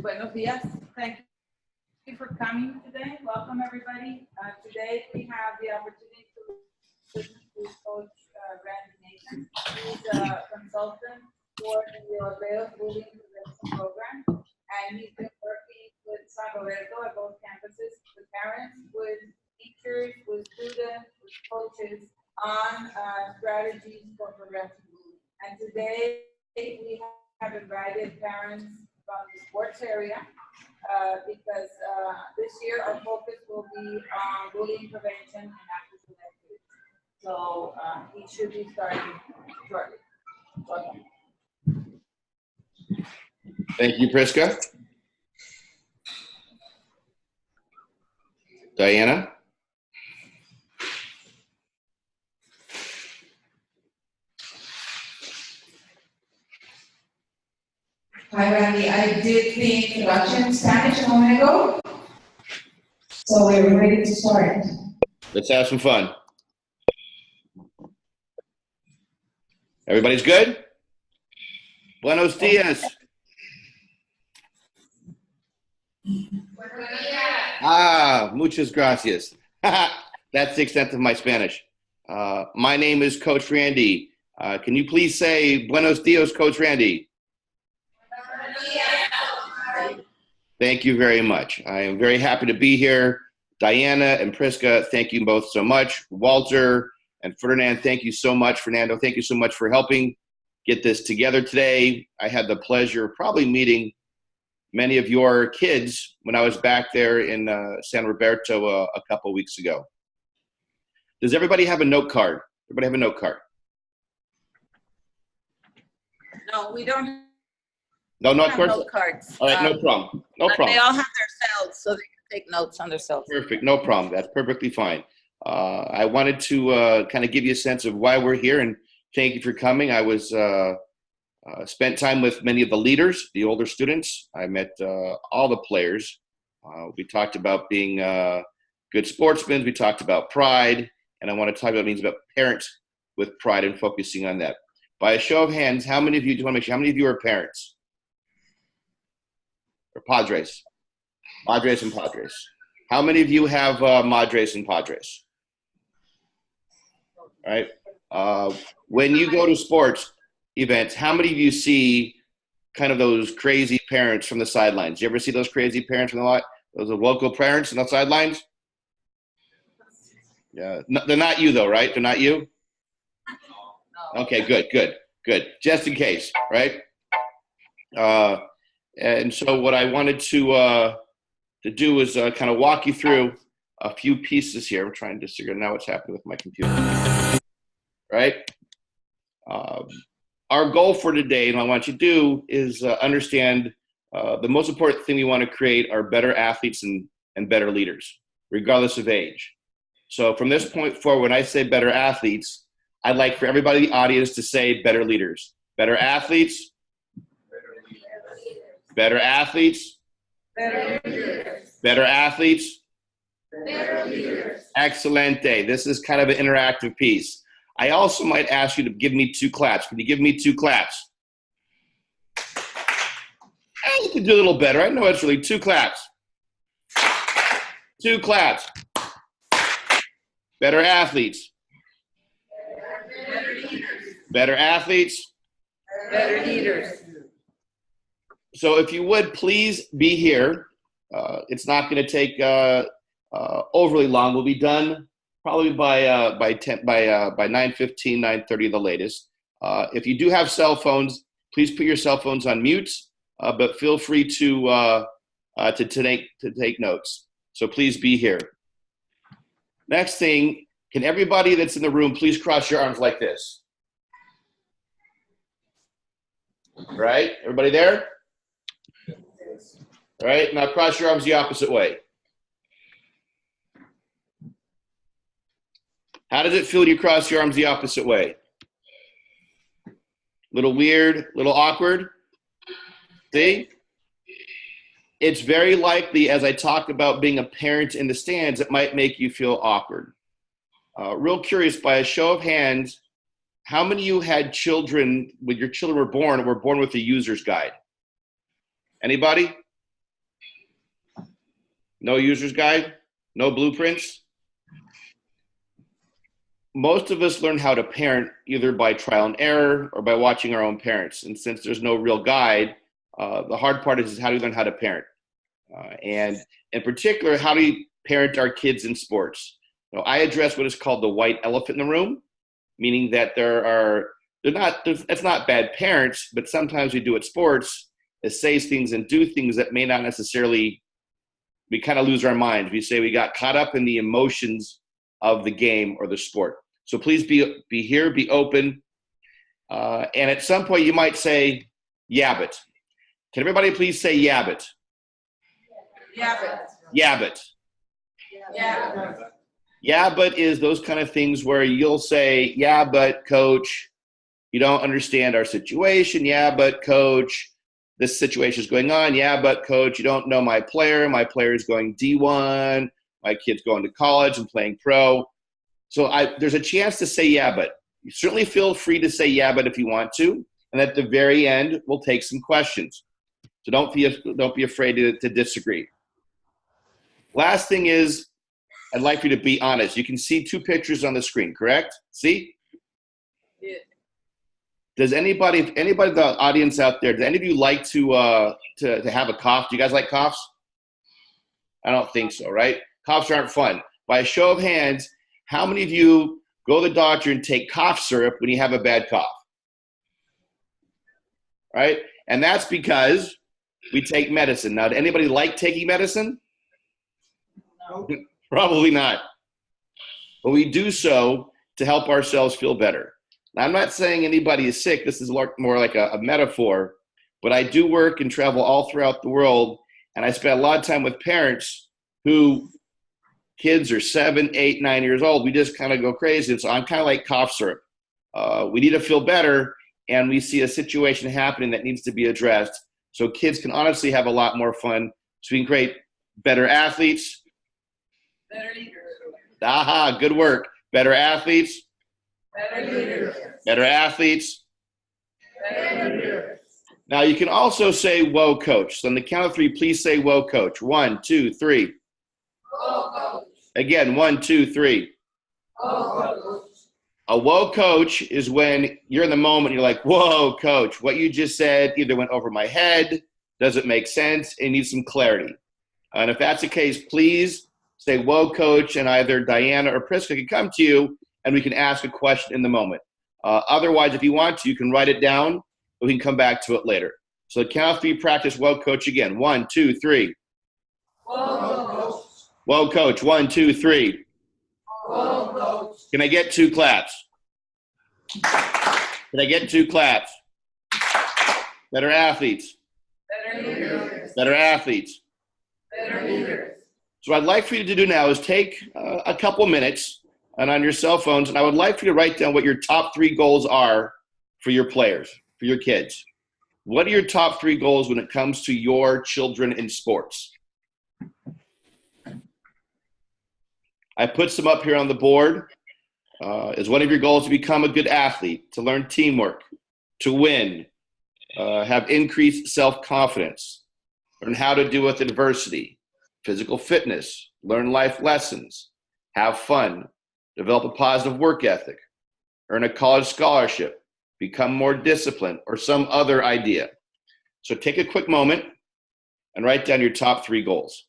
Buenos días. Thank you for coming today. Welcome, everybody. Today we have the opportunity to listen to Coach Randy Nathan. He's a consultant for the Ordeos Bullying Prevention Program, and he's been working with San Roberto at both campuses, with parents, with teachers, with students, with coaches on strategies for preventing bullying. And today we have invited parents from the sports area because this year our focus will be on bullying prevention and after-school activities. So he should be starting shortly. Welcome. Thank you, Priska. Diana? Hi, Randy. I did the introduction in Spanish a moment ago, so we're ready to start. Let's have some fun. Everybody's good? Buenos dias. Muchas gracias. That's the extent of my Spanish. My name is Coach Randy. Can you please say buenos dias, Coach Randy? Thank you very much. I am very happy to be here. Diana and Priska, thank you both so much. Walter and Ferdinand, thank you so much. Fernando, thank you so much for helping get this together today. I had the pleasure of probably meeting many of your kids when I was back there in San Roberto a couple weeks ago. Does everybody have a note card? Everybody have a note card? No, we don't. No note have cards? note cards. All right, no problem. No problem. They all have their cells, so they can take notes on their cells. Perfect, no problem. That's perfectly fine. I wanted to kind of give you a sense of why we're here, and thank you for coming. I was spent time with many of the leaders, the older students. I met all the players. We talked about being good sportsmen. We talked about pride, and I want to talk about what it means about parents with pride and focusing on that. By a show of hands, how many of you, do you want to make sure, how many of you are parents? Or Padres? Madres and Padres. How many of you have Madres and Padres? All right. When you go to sports events, how many of you see kind of those crazy parents from the sidelines? You ever see those crazy parents from the lot? Those are local parents on the sidelines? Yeah, no, they're not you though, right? They're not you? Okay, good. Just in case, right? And so what I wanted to do is kind of walk you through a few pieces here. I'm trying to figure out now what's happening with my computer, right? Our goal for today, and what I want you to do, is understand the most important thing we want to create are better athletes and better leaders, regardless of age. So from this point forward, when I say better athletes, I'd like for everybody in the audience to say better leaders. Better athletes. Better athletes. Better leaders. Better athletes. Better leaders. Excelente. This is kind of an interactive piece. I also might ask you to give me 2 claps. Can you give me 2 claps? You can do a little better. I know it's really 2 claps. 2 claps. Better athletes. Better leaders. Better athletes. Better leaders. So if you would, please be here. It's not going to take overly long. We'll be done probably by 9:15, 9:30 the latest. If you do have cell phones, please put your cell phones on mute, but feel free to take notes. So please be here. Next thing, can everybody that's in the room please cross your arms like this? Right? Everybody there? All right, now cross your arms the opposite way. How does it feel when you cross your arms the opposite way? Little weird, little awkward? See? It's very likely, as I talk about being a parent in the stands, it might make you feel awkward. Real curious, by a show of hands, how many of you had children, when your children were born with a user's guide? Anybody? No user's guide? No blueprints? Most of us learn how to parent either by trial and error or by watching our own parents. And since there's no real guide, the hard part is how do we learn how to parent? And in particular, how do we parent our kids in sports? I address what is called the white elephant in the room, meaning that it's not bad parents, but sometimes we do at sports is say things and do things that may not necessarily, we kind of lose our minds. We say we got caught up in the emotions of the game or the sport. So please be here, be open. And at some point you might say, yabbit. Can everybody please say yabbit? Yabbit. Yabbit. Yabbit. Yeah, but is those kind of things where you'll say, yeah, but coach, you don't understand our situation. Yeah, but coach, this situation is going on. Yeah, but coach, you don't know my player. My player is going D1. My kid's going to college and playing pro. So there's a chance to say yeah, but. You certainly feel free to say yeah, but if you want to. And at the very end, we'll take some questions. So don't be afraid to disagree. Last thing is, I'd like you to be honest. You can see two pictures on the screen, correct? See? Yeah. Does anybody in the audience out there, do any of you like to have a cough? Do you guys like coughs? I don't think so, right? Coughs aren't fun. By a show of hands, how many of you go to the doctor and take cough syrup when you have a bad cough? Right? And that's because we take medicine. Now, does anybody like taking medicine? No. Probably not. But we do so to help ourselves feel better. Now, I'm not saying anybody is sick. This is more like a metaphor. But I do work and travel all throughout the world. And I spend a lot of time with parents who kids are 7, 8, 9 years old. We just kind of go crazy. And so I'm kind of like cough syrup. We need to feel better. And we see a situation happening that needs to be addressed. So kids can honestly have a lot more fun. So we can create better athletes. Better leaders. Aha, good work. Better athletes. Better leaders. Better athletes. Better leaders. Now you can also say, whoa, coach. So on the count of 3, please say, whoa, coach. 1, 2, 3. Whoa, coach. Again, 1, 2, 3. Whoa, coach. A whoa, coach is when you're in the moment, you're like, whoa, coach, what you just said either went over my head, doesn't make sense, and needs some clarity. And if that's the case, please say, whoa, coach, and either Diana or Priska can come to you, and we can ask a question in the moment. Otherwise, if you want to, you can write it down, and we can come back to it later. So the count of 3, practice whoa, coach again. 1, 2, 3. Whoa, coach. Whoa, coach. 1, 2, 3. Whoa, coach. Can I get 2 claps? Can I get 2 claps? Better athletes. Better leaders. Better athletes. Better leaders. So what I'd like for you to do now is take a couple minutes and on your cell phones, and I would like for you to write down what your top 3 goals are for your players, for your kids. What are your top 3 goals when it comes to your children in sports? I put some up here on the board. Is one of your goals to become a good athlete, to learn teamwork, to win, have increased self-confidence, learn how to deal with adversity, physical fitness, learn life lessons, have fun, develop a positive work ethic, earn a college scholarship, become more disciplined, or some other idea? So take a quick moment and write down your top 3 goals.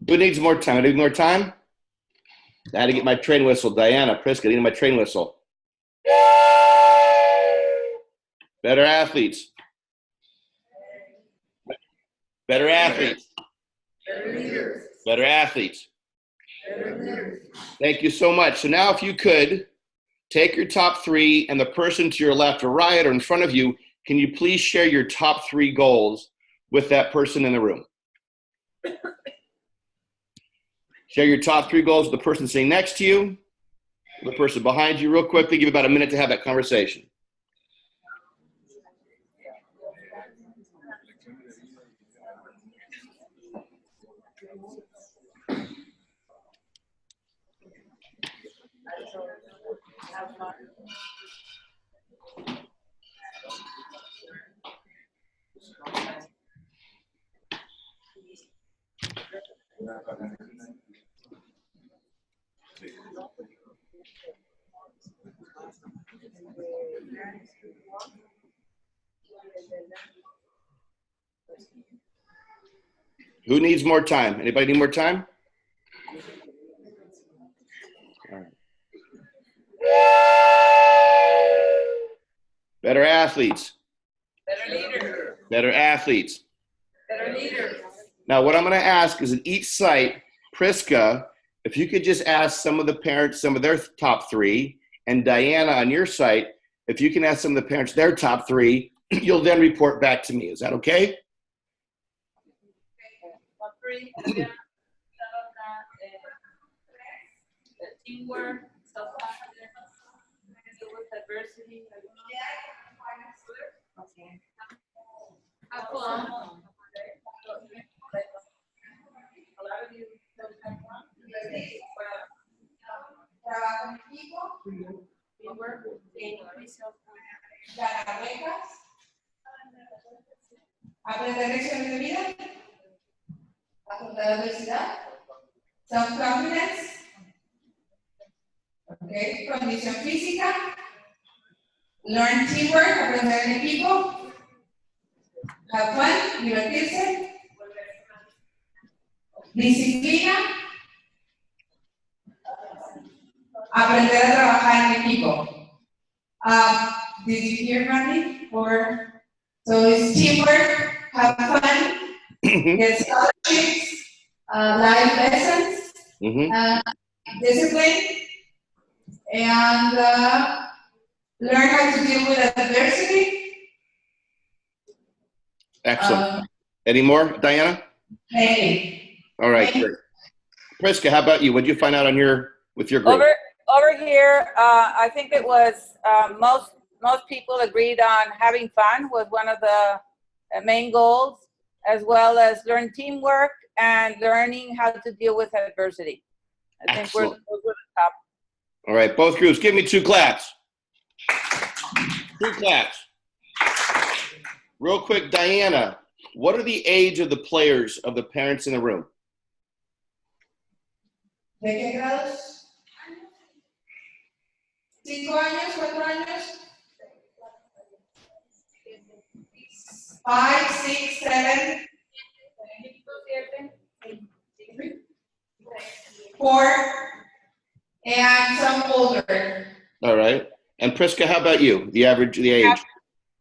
Who needs more time? I need more time? I had to get my train whistle. Diana, Priska, I need my train whistle. Better athletes. Better athletes. Better leaders. Better athletes. Better leaders. Thank you so much. So now if you could, take your top three and the person to your left or right or in front of you, can you please share your top three goals with that person in the room? Share your top three goals with the person sitting next to you, the person behind you real quickly. Give you about a minute to have that conversation. Who needs more time? Anybody need more time? All right. Better athletes. Better leaders. Better athletes. Better leaders. Now, what I'm going to ask is at each site, Priska, if you could just ask some of the parents some of their top three, and Diana on your site, if you can ask some of the parents their top three, you'll then report back to me. Is that okay? Top three. Teamwork, self-confidence, deal with adversity. Okay. Have fun. A lot of you don't have fun. Trabajo en equipo, Teamwork, ganar becas, aprender lecciones de vida, afrontar la adversidad, self-confidence, okay, condición física, learn teamwork, aprender en equipo, have fun, divertirse, disciplina, aprender a trabajar en equipo. Did you hear, Randy? Or so it's teamwork, have fun, get scholarships, life lessons, discipline, and learn how to deal with adversity. Excellent. Any more, Diana? Maybe. All right. Great. Priska, how about you? What did you find out on with your group? Over here, I think it was most people agreed on having fun was one of the main goals, as well as learn teamwork and learning how to deal with adversity. I think we're the top. All right, both groups, give me two claps. Two claps. Real quick, Diana, what are the age of the players, of the parents in the room? ¿De qué grados? 5 años, 4 años. 5, 6, 7. 4. And some older. All right. And Priska, how about you? The age?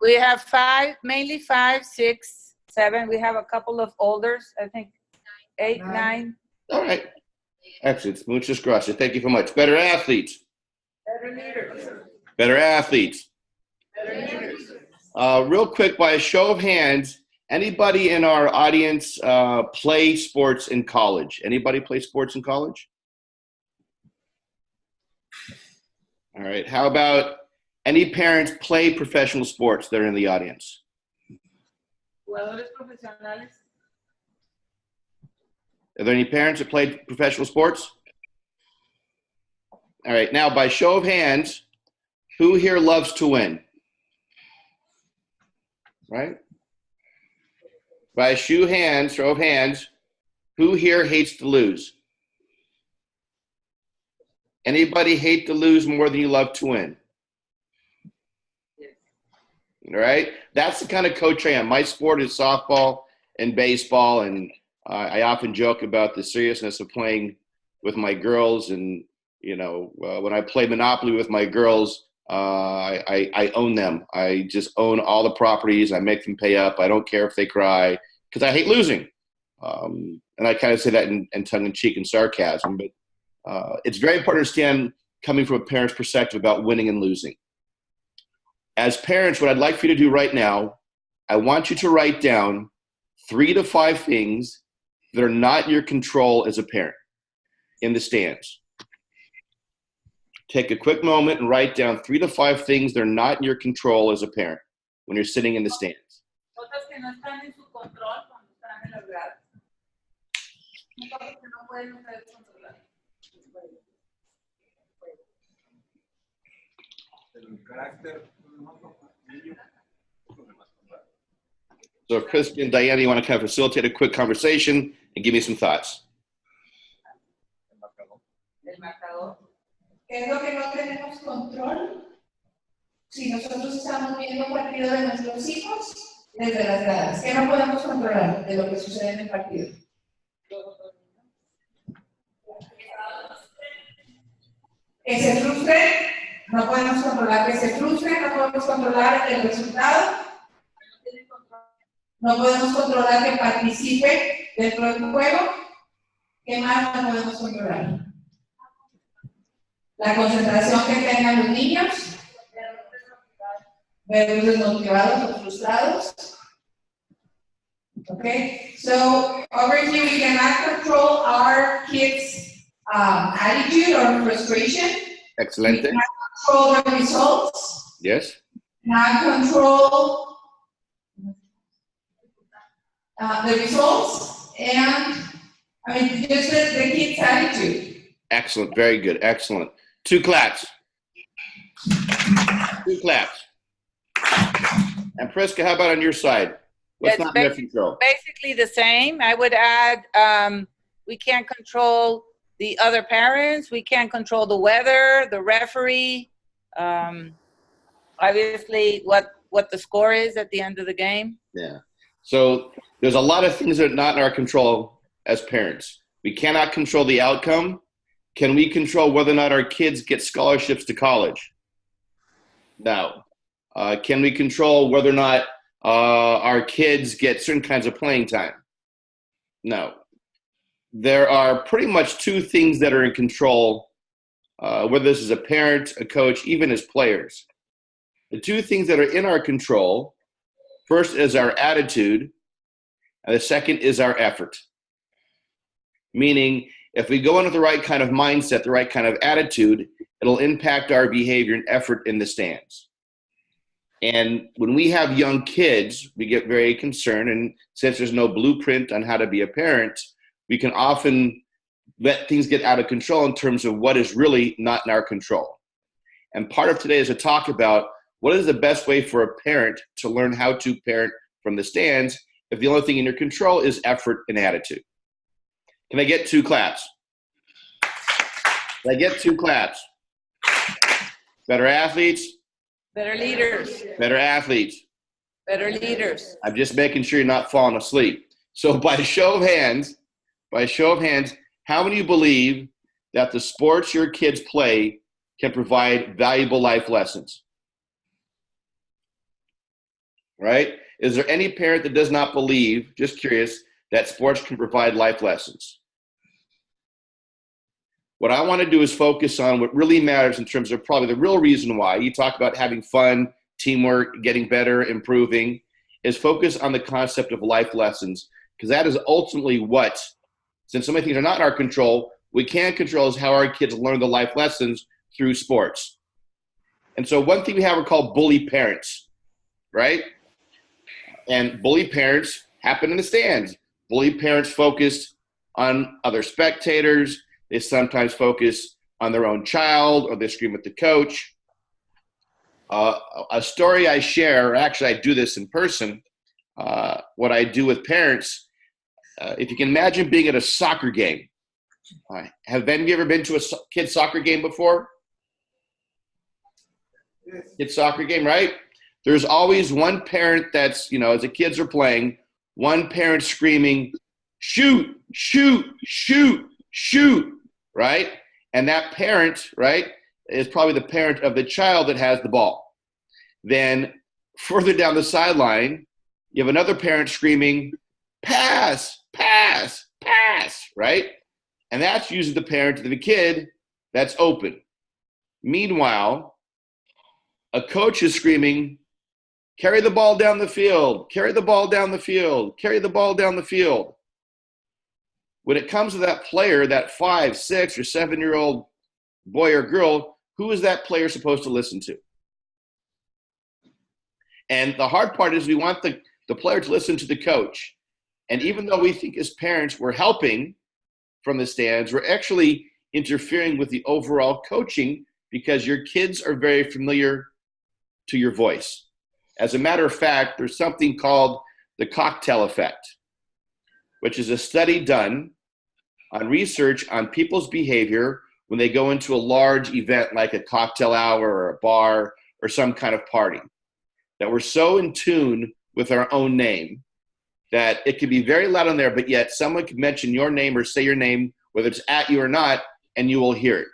We have 5, mainly 5, 6, 7. We have a couple of olders, I think 8, 9. All right. Excellent. Muchas gracias. Thank you so much. Better athletes. Better leaders. Better athletes. Better leaders. Real quick, by a show of hands, anybody in our audience play sports in college? Anybody play sports in college? All right. How about any parents play professional sports that are in the audience? Jugadores profesionales. Are there any parents that play professional sports? All right. Now, by show of hands, who here loves to win? Right? By a show of hands, who here hates to lose? Anybody hate to lose more than you love to win? All right? That's the kind of coach I am. My sport is softball and baseball, and I often joke about the seriousness of playing with my girls. And, you know, when I play Monopoly with my girls, I own them. I just own all the properties. I make them pay up. I don't care if they cry. because I hate losing. And I kind of say that in tongue-in-cheek and sarcasm, but it's very important to understand coming from a parent's perspective about winning and losing. As parents, what I'd like for you to do right now, I want you to write down 3 to 5 things that are not in your control as a parent in the stands. Take a quick moment and write down 3 to 5 things that are not in your control as a parent when you're sitting in the stands. Cosas que no están en su control cuando están en las gradas. Cosas que no pueden ustedes controlar. So Kristen and Diana, you want to kind of facilitate a quick conversation and give me some thoughts. El marcador. ¿Qué es lo que no tenemos control? Si nosotros estamos viendo un partido de nuestros hijos desde las gradas, ¿qué no podemos controlar de lo que sucede en el partido? Que se frustren, no podemos controlar que se frustren, no podemos controlar el resultado, no podemos controlar que participe dentro del juego. ¿Qué más no podemos controlar? La concentración que tengan los niños, verlos desmotivados o frustrados. Okay, so over here we cannot control our kids' attitude or frustration. Excelente. We cannot control the results. Yes. Not control the results, and I mean just the kids' attitude. Excellent. Very good. Excellent. 2 claps. 2 claps. And Priska, how about on your side? What's It's not in your control? Basically the same. I would add, we can't control the other parents. We can't control the weather, the referee. Obviously, what the score is at the end of the game. Yeah. So there's a lot of things that are not in our control as parents. We cannot control the outcome. Can we control whether or not our kids get scholarships to college? No. Can we control whether or not our kids get certain kinds of playing time? No. There are pretty much 2 things that are in control, whether this is a parent, a coach, even as players. The 2 things that are in our control, first is our attitude, and the second is our effort. Meaning, if we go in with the right kind of mindset, the right kind of attitude, it'll impact our behavior and effort in the stands. And when we have young kids, we get very concerned. And since there's no blueprint on how to be a parent, we can often let things get out of control in terms of what is really not in our control. And part of today is to talk about what is the best way for a parent to learn how to parent from the stands if the only thing in your control is effort and attitude. Can I get 2 claps? Can I get 2 claps? Better athletes? Better leaders. Better athletes. Better leaders. I'm just making sure you're not falling asleep. So by show of hands, how many of you believe that the sports your kids play can provide valuable life lessons? Right? Is there any parent that does not believe, just curious, that sports can provide life lessons? What I want to do is focus on what really matters in terms of probably the real reason why. You talk about having fun, teamwork, getting better, improving, is focus on the concept of life lessons, because that is ultimately what, since so many things are not in our control, we can control is how our kids learn the life lessons through sports. And so one thing we have are called bully parents, right? And bully parents happen in the stands. Bully parents focus on other spectators. They sometimes focus on their own child, or they scream at the coach. A story I share, actually I do this in person, what I do with parents, if you can imagine being at a soccer game. Have any of you ever been to a kid's soccer game before? Yes. Kid's soccer game, right? There's always one parent that's, as the kids are playing, one parent screaming, shoot, shoot, shoot, shoot, right? And that parent, right, is probably the parent of the child that has the ball. Then further down the sideline, you have another parent screaming, pass, pass, pass, right? And that's usually the parent of the kid that's open. Meanwhile, a coach is screaming, carry the ball down the field, carry the ball down the field, carry the ball down the field. When it comes to that player, that 5, 6, or 7-year-old boy or girl, who is that player supposed to listen to? And the hard part is we want the player to listen to the coach. And even though we think as parents we're helping from the stands, we're actually interfering with the overall coaching because your kids are very familiar to your voice. As a matter of fact, there's something called the cocktail effect, which is a study done on research on people's behavior when they go into a large event like a cocktail hour or a bar or some kind of party, that we're so in tune with our own name that it can be very loud on there, but yet someone can mention your name or say your name, whether it's at you or not, and you will hear it.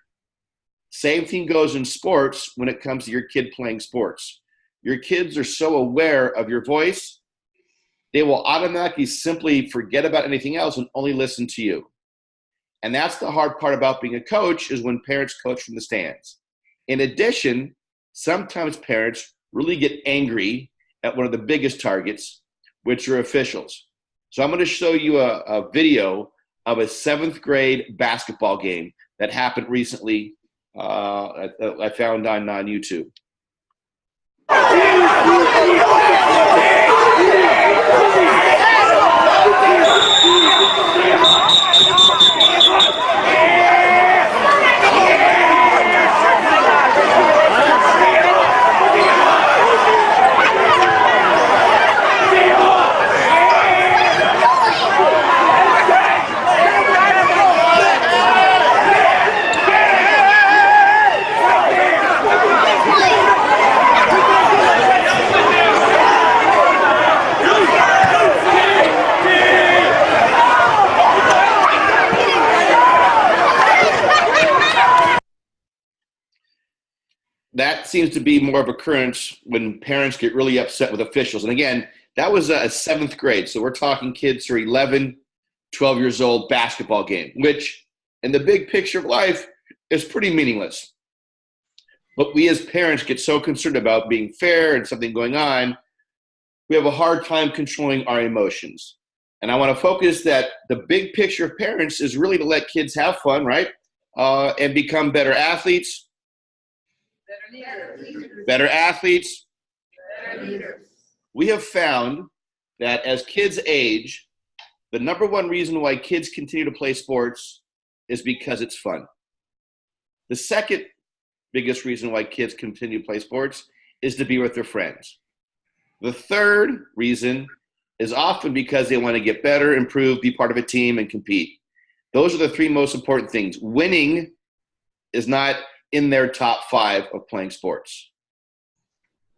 Same thing goes in sports when it comes to your kid playing sports. Your kids are so aware of your voice, they will automatically simply forget about anything else and only listen to you. And that's the hard part about being a coach, is when parents coach from the stands. In addition, sometimes parents really get angry at one of the biggest targets, which are officials. So I'm going to show you a video of a 7th grade basketball game that happened recently. I found on YouTube. That seems to be more of an occurrence when parents get really upset with officials. And again, that was a 7th grade. So we're talking kids who are 11, 12 years old basketball game, which in the big picture of life is pretty meaningless. But we as parents get so concerned about being fair and something going on, we have a hard time controlling our emotions. And I want to focus that the big picture of parents is really to let kids have fun, right? And become better athletes. Better athletes. Better leaders. We have found that as kids age, the number one reason why kids continue to play sports is because it's fun. The second biggest reason why kids continue to play sports is to be with their friends. The third reason is often because they want to get better, improve, be part of a team, and compete. Those are the 3 most important things. Winning is not in their top 5 of playing sports.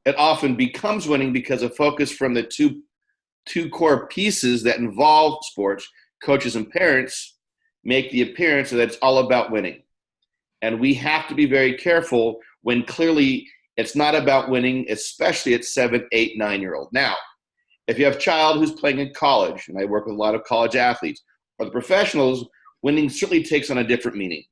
It often becomes winning because of focus from the two core pieces that involve sports, coaches and parents, make the appearance that it's all about winning. And we have to be very careful when clearly it's not about winning, especially at 7, 8, 9-year-old. Now, if you have a child who's playing in college, and I work with a lot of college athletes, or the professionals, winning certainly takes on a different meaning.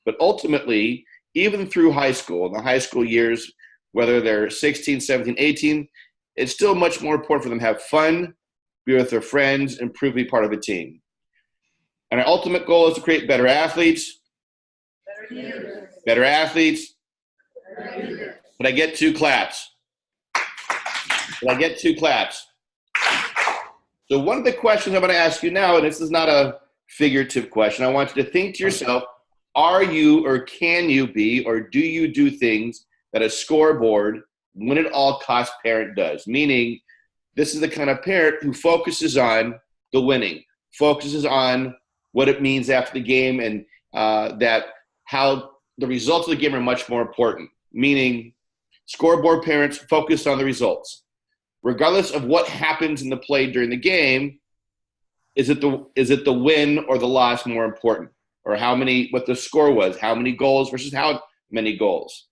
But ultimately, even through high school, in the high school years, whether they're 16, 17, 18, it's still much more important for them to have fun, be with their friends, and prove to be part of a team. And our ultimate goal is to create better athletes, better athletes. But I get 2 claps. But I get 2 claps. So one of the questions I'm going to ask you now, and this is not a figurative question, I want you to think to yourself, are you or can you be or do you do things that a scoreboard, win at all cost parent does? Meaning, this is the kind of parent who focuses on the winning, focuses on what it means after the game, and that how the results of the game are much more important. Meaning, scoreboard parents focus on the results. Regardless of what happens in the play during the game, is it the win or the loss more important? Or what the score was, how many goals versus how many goals?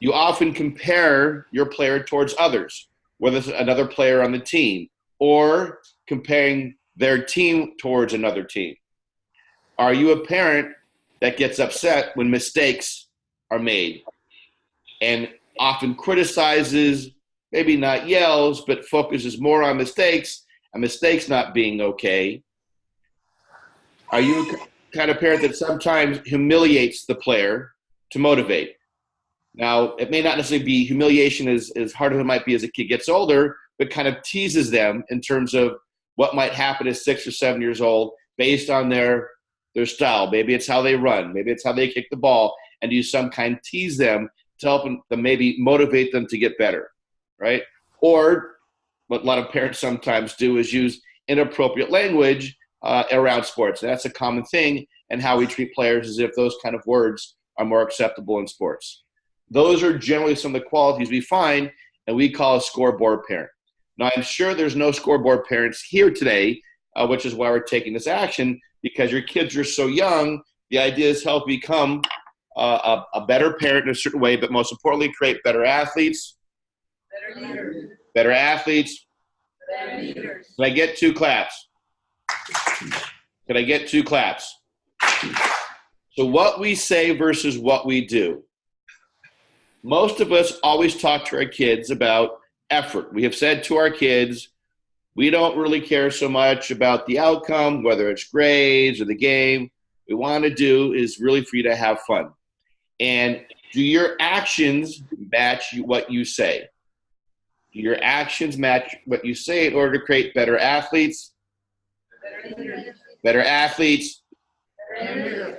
You often compare your player towards others, whether it's another player on the team, or comparing their team towards another team? Are you a parent that gets upset when mistakes are made and often criticizes, maybe not yells, but focuses more on mistakes and mistakes not being okay? Are you the kind of parent that sometimes humiliates the player to motivate? Now, it may not necessarily be humiliation as hard as it might be as a kid gets older, but kind of teases them in terms of what might happen at 6 or 7 years old based on their style. Maybe it's how they run. Maybe it's how they kick the ball, and you some kind tease them to help them maybe motivate them to get better, right? Or what a lot of parents sometimes do is use inappropriate language around sports. And that's a common thing, and how we treat players as if those kind of words are more acceptable in sports. Those are generally some of the qualities we find, and we call a scoreboard parent. Now, I'm sure there's no scoreboard parents here today, which is why we're taking this action, because your kids are so young. The idea is help become a better parent in a certain way, but most importantly, create better athletes. Better leaders. Better athletes. Better leaders. Can I get 2 claps? Can I get 2 claps? So what we say versus what we do. Most of us always talk to our kids about effort. We have said to our kids, we don't really care so much about the outcome, whether it's grades or the game. What we want to do is really for you to have fun. And do your actions match what you say? Do your actions match what you say in order to create better athletes? Better leaders. Better athletes. Better leaders.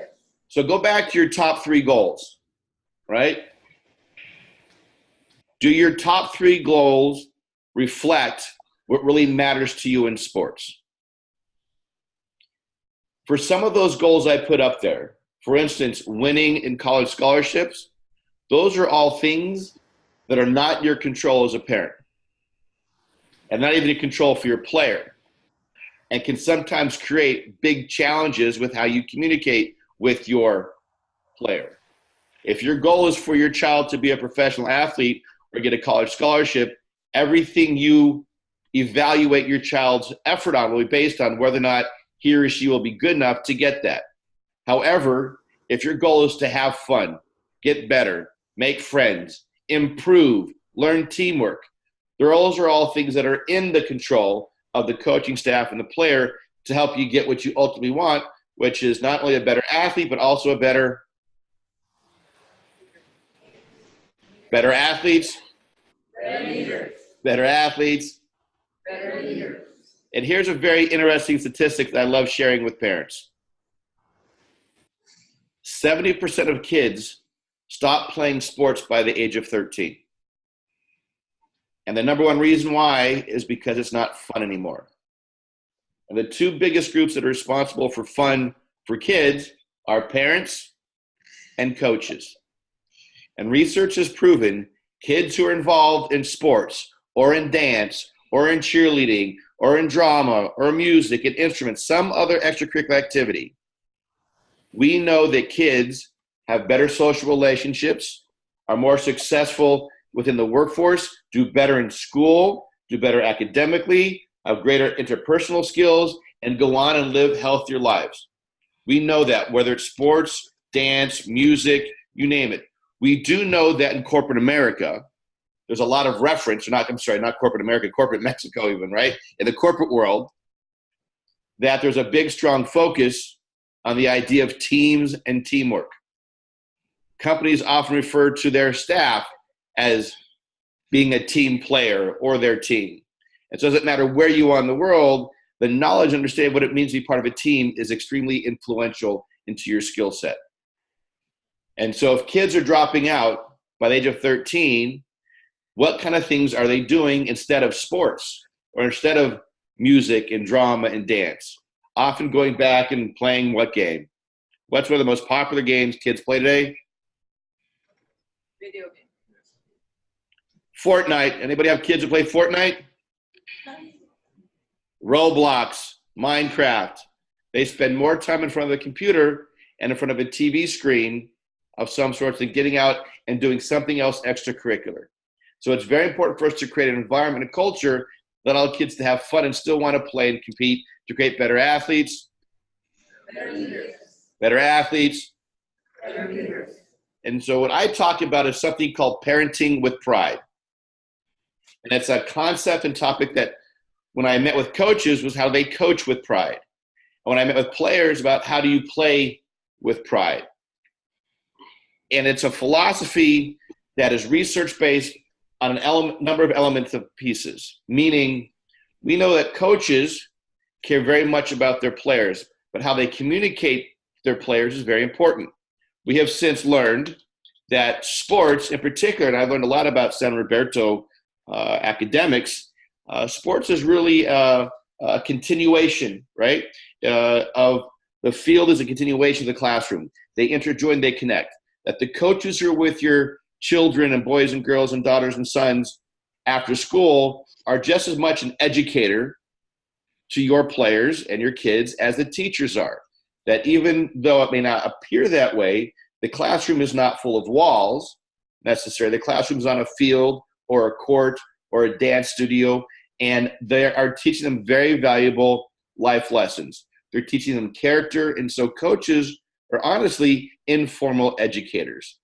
So go back to your top 3 goals, right? Do your top 3 goals reflect what really matters to you in sports? For some of those goals I put up there, for instance, winning in college scholarships, those are all things that are not in your control as a parent, and not even in control for your player, and can sometimes create big challenges with how you communicate with your player. If your goal is for your child to be a professional athlete or get a college scholarship, everything you evaluate your child's effort on will be based on whether or not he or she will be good enough to get that. However, if your goal is to have fun, get better, make friends, improve, learn teamwork, those are all things that are in the control of the coaching staff and the player to help you get what you ultimately want, which is not only a better athlete, but also a better athletes, Better leaders. better athletes. Better leaders. And here's a very interesting statistic that I love sharing with parents. 70% of kids stop playing sports by the age of 13. And the number one reason why is because it's not fun anymore. And the 2 biggest groups that are responsible for fun for kids are parents and coaches. And research has proven kids who are involved in sports or in dance or in cheerleading or in drama or music and instruments, some other extracurricular activity, we know that kids have better social relationships, are more successful within the workforce, do better in school, do better academically, have greater interpersonal skills, and go on and live healthier lives. We know that, whether it's sports, dance, music, you name it. We do know that in corporate America, there's a lot of reference, not corporate America, corporate Mexico even, right? In the corporate world, that there's a big, strong focus on the idea of teams and teamwork. Companies often refer to their staff as being a team player or their team. And so it doesn't matter where you are in the world, the knowledge and understanding what it means to be part of a team is extremely influential into your skill set. And so if kids are dropping out by the age of 13, what kind of things are they doing instead of sports or instead of music and drama and dance? Often going back and playing what game? What's one of the most popular games kids play today? Video game. Fortnite. Anybody have kids who play Fortnite? Roblox, Minecraft. They spend more time in front of the computer and in front of a TV screen of some sort than getting out and doing something else extracurricular. So it's very important for us to create an environment and culture Let all kids to have fun and still want to play and compete to create better athletes. Better leaders. Better athletes. Better leaders. And so what I talk about is something called parenting with pride. And it's a concept and topic that when I met with coaches was how they coach with pride. And when I met with players about how do you play with pride. And it's a philosophy that is research-based on number of elements of pieces, meaning we know that coaches care very much about their players, but how they communicate their players is very important. We have since learned that sports in particular, and I've learned a lot about San Roberto academics, sports is really a continuation, right, of the field is a continuation of the classroom. They interjoin, they connect. That the coaches who are with your children and boys and girls and daughters and sons after school are just as much an educator to your players and your kids as the teachers are. That even though it may not appear that way, the classroom is not full of walls necessarily. The classroom is on a field or a court or a dance studio, and they are teaching them very valuable life lessons. They're teaching them character, and so coaches are honestly informal educators.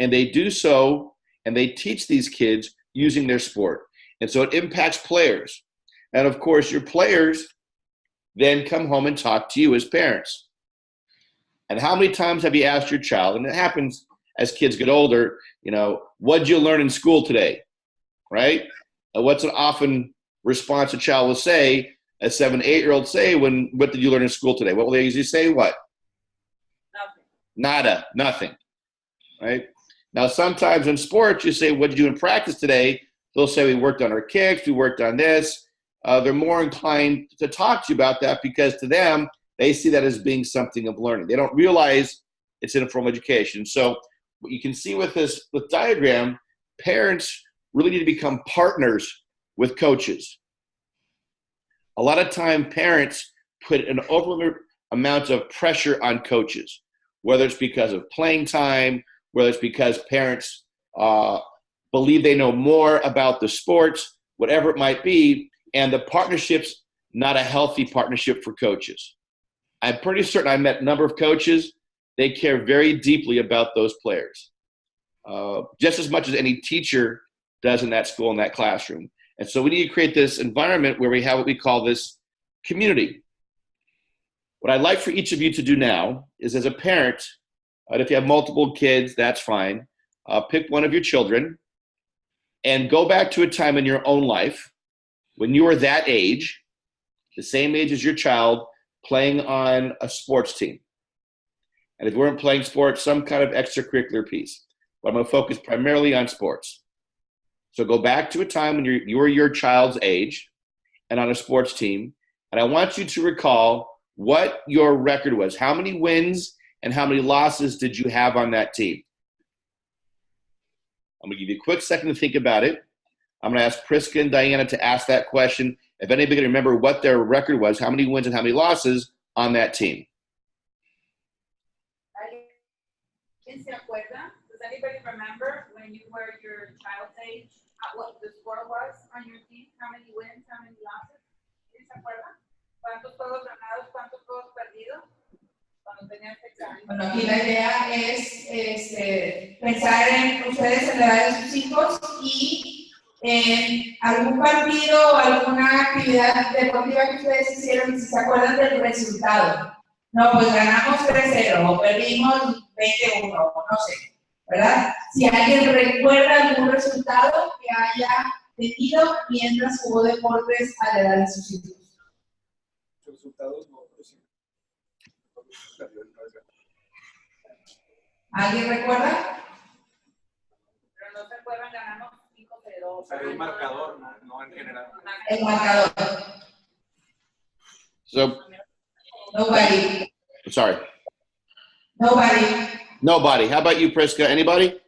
And they do so, and they teach these kids using their sport. And so it impacts players. And of course, your players then come home and talk to you as parents. And how many times have you asked your child, and it happens as kids get older, you know, what'd you learn in school today, right? What's an often response a child will say, a 7, 8-year-old say, what did you learn in school today? What will they usually say? What? Nothing. Nada, nothing, right? Now, sometimes in sports, you say, what did you do in practice today? They'll say, we worked on our kicks, we worked on this. They're more inclined to talk to you about that because to them, they see that as being something of learning. They don't realize it's informal education. So what you can see with this diagram, parents really need to become partners with coaches. A lot of time, parents put an overwhelming amount of pressure on coaches, whether it's because of playing time, whether it's because parents believe they know more about the sports, whatever it might be, and the partnership's not a healthy partnership for coaches. I'm pretty certain I met a number of coaches, they care very deeply about those players, just as much as any teacher does in that school, in that classroom. And so we need to create this environment where we have what we call this community. What I'd like for each of you to do now is, as a parent, if you have multiple kids, that's fine, pick one of your children and go back to a time in your own life when you were that age, the same age as your child, playing on a sports team. And if you weren't playing sports, some kind of extracurricular piece. But I'm going to focus primarily on sports. So go back to a time when you were your child's age and on a sports team. And I want you to recall what your record was. How many wins and how many losses did you have on that team? I'm going to give you a quick second to think about it. I'm going to ask Priska and Diana to ask that question. If anybody can remember what their record was, how many wins and how many losses on that team. ¿Quién se acuerda? Does anybody remember when you were your child's age, what the score was on your team? How many wins, how many losses? ¿Quién se acuerda? ¿Cuántos juegos ganados, cuántos juegos perdidos? Cuando tenías examen. Bueno, aquí la idea es pensar en ustedes en la edad de sus hijos y en algún partido o alguna actividad deportiva que ustedes hicieron y si se acuerdan del resultado. No, pues ganamos 3-0 o perdimos 21, no sé, ¿verdad? Si alguien recuerda algún resultado que haya tenido mientras jugó deportes a la edad de sus hijos. Resultados no, ¿Alguien recuerda? Pero no se acuerdan, ganamos 5-0. Salió un marcador, no en general. El marcador. So, Nobody. sorry. Nobody. How about you, Priska? Anybody?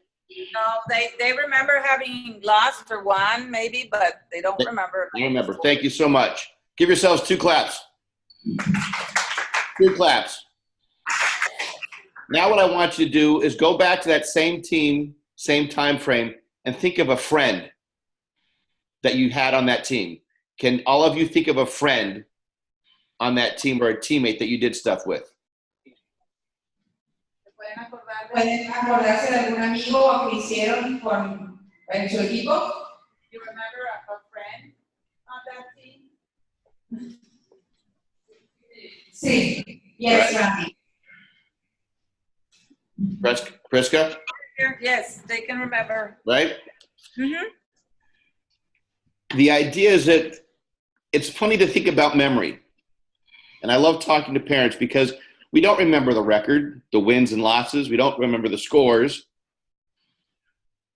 No, they remember having lost or won, maybe, but they don't remember. I remember. Thank you so much. Give yourselves 2 claps. 2 claps. Now what I want you to do is go back to that same team, same time frame, and think of a friend that you had on that team. can all of you think of a friend on that team or a teammate that you did stuff with? ¿Pueden acordarse de algún amigo o que hicieron en su equipo? You remember a friend on that team? Sí. Yes, Randy. Priska, Yes, they can remember. right? Mm-hmm. The idea is that it's funny to think about memory. And I love talking to parents because we don't remember the record, the wins and losses. We don't remember the scores.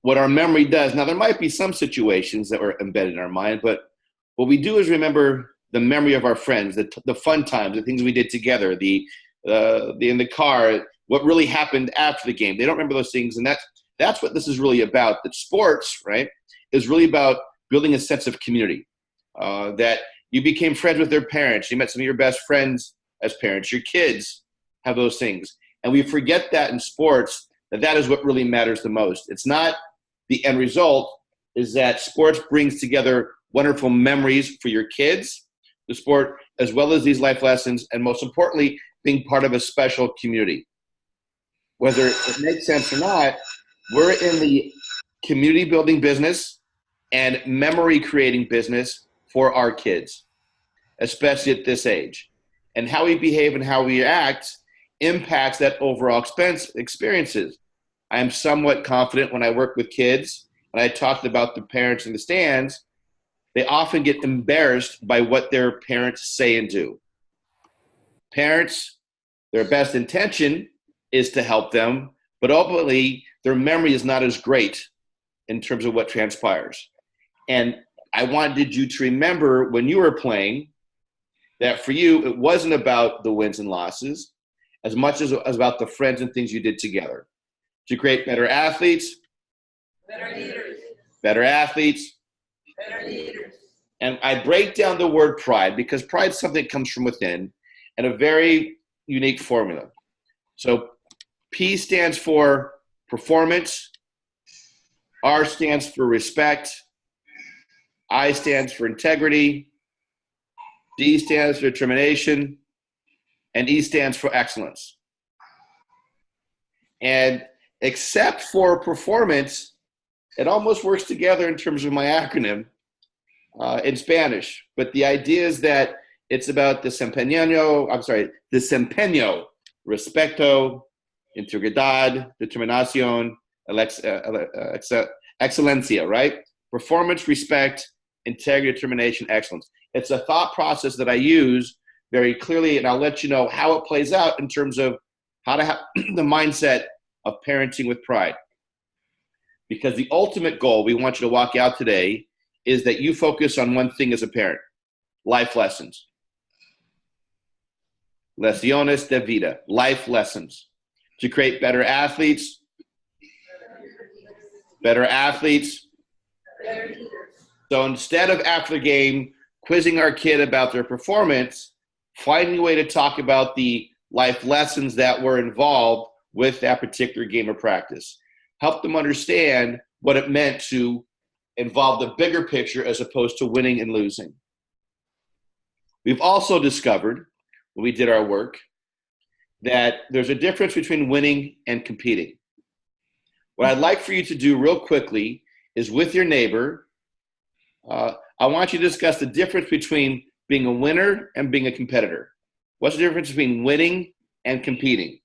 What our memory does, now there might be some situations that were embedded in our mind, but what we do is remember the memory of our friends, the fun times, the things we did together, in the car, what really happened after the game. They don't remember those things, and that's what this is really about. That sports, right, is really about building a sense of community. That you became friends with their parents. You met some of your best friends as parents. Your kids have those things. And we forget that in sports, that is what really matters the most. It's not the end result, is that sports brings together wonderful memories for your kids, the sport, as well as these life lessons, and most importantly, being part of a special community. Whether it makes sense or not, we're in the community building business and memory creating business for our kids, especially at this age. And how we behave and how we act impacts that overall experiences. I am somewhat confident when I work with kids, and I talked about the parents in the stands, they often get embarrassed by what their parents say and do. Parents, their best intention is to help them, but ultimately their memory is not as great in terms of what transpires. And I wanted you to remember when you were playing that for you, it wasn't about the wins and losses as much as about the friends and things you did together to create better athletes, Better leaders. better athletes. Better leaders. And I break down the word pride because pride is something that comes from within and a very unique formula. So P stands for performance, R stands for respect, I stands for integrity, D stands for determination, and E stands for excellence. And except for performance, it almost works together in terms of my acronym in Spanish. But the idea is that it's about desempeño, respeto, integridad, determinación, excelencia, right? Performance, respect, integrity, determination, excellence. It's a thought process that I use very clearly, and I'll let you know how it plays out in terms of how to have the mindset of parenting with pride. Because the ultimate goal we want you to walk out today is that you focus on one thing as a parent: life lessons. Lecciones de vida, life lessons. To create better athletes. So instead of after the game quizzing our kid about their performance, finding a way to talk about the life lessons that were involved with that particular game or practice. Help them understand what it meant to involve the bigger picture as opposed to winning and losing. We've also discovered, when we did our work, that there's a difference between winning and competing. What I'd like for you to do real quickly is with your neighbor, I want you to discuss the difference between being a winner and being a competitor. What's the difference between winning and competing?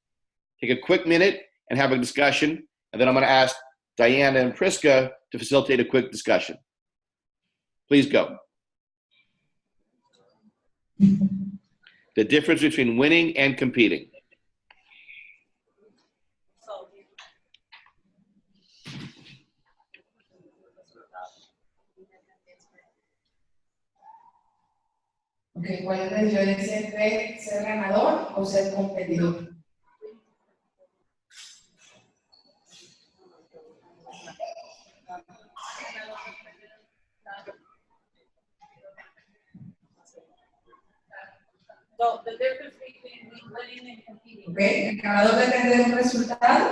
Take a quick minute and have a discussion, and then I'm going to ask Diana and Priska to facilitate a quick discussion. Please go. The difference between winning and competing. Okay, ¿cuál es la diferencia entre ser ganador o ser competidor? So the difference between winning and competing. Okay, el ganador depende de un resultado,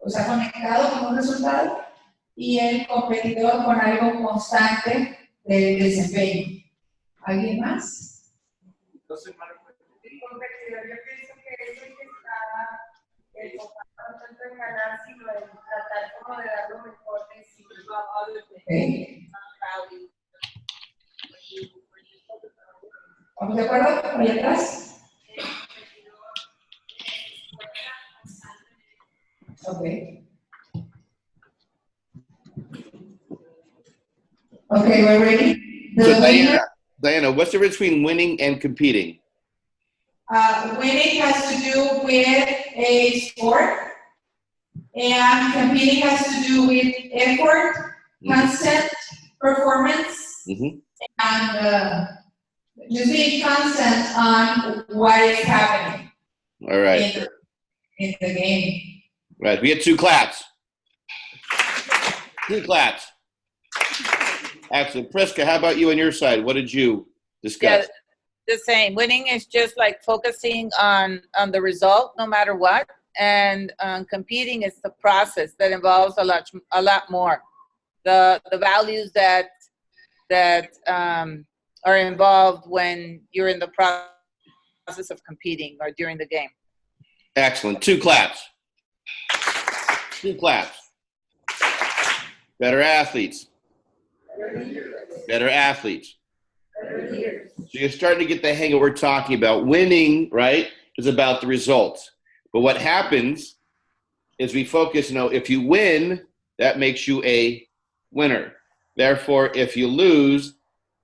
o sea, conectado con un resultado, y el competidor con algo constante de desempeño. ¿Alguien más? Entonces, Mario, Competidor, yo pienso que es el que está enfocado tanto en ganar, sino en tratar como de dar lo mejor de sí. Okay. ¿Estamos de acuerdo? ¿Por ahí atrás? Okay. Okay, we're ready. The So winner, Diana, what's the difference between winning and competing? winning has to do with a sport, and competing has to do with effort, constant performance, Mm-hmm. and just being constant on what is happening All right. in the game. Right. We get 2 claps. 2 claps. Excellent. Priska, how about you on your side? What did you discuss? The same. Winning is just like focusing on the result, no matter what, and competing is the process that involves a lot more. The values that are involved when you're in the process of competing or during the game. Excellent. 2 claps. 2 claps. Better athletes. Better athletes. So you're starting to get the hang of what we're talking about. Winning, right, is about the results. But what happens is we focus, if you win, that makes you a winner. Therefore, if you lose,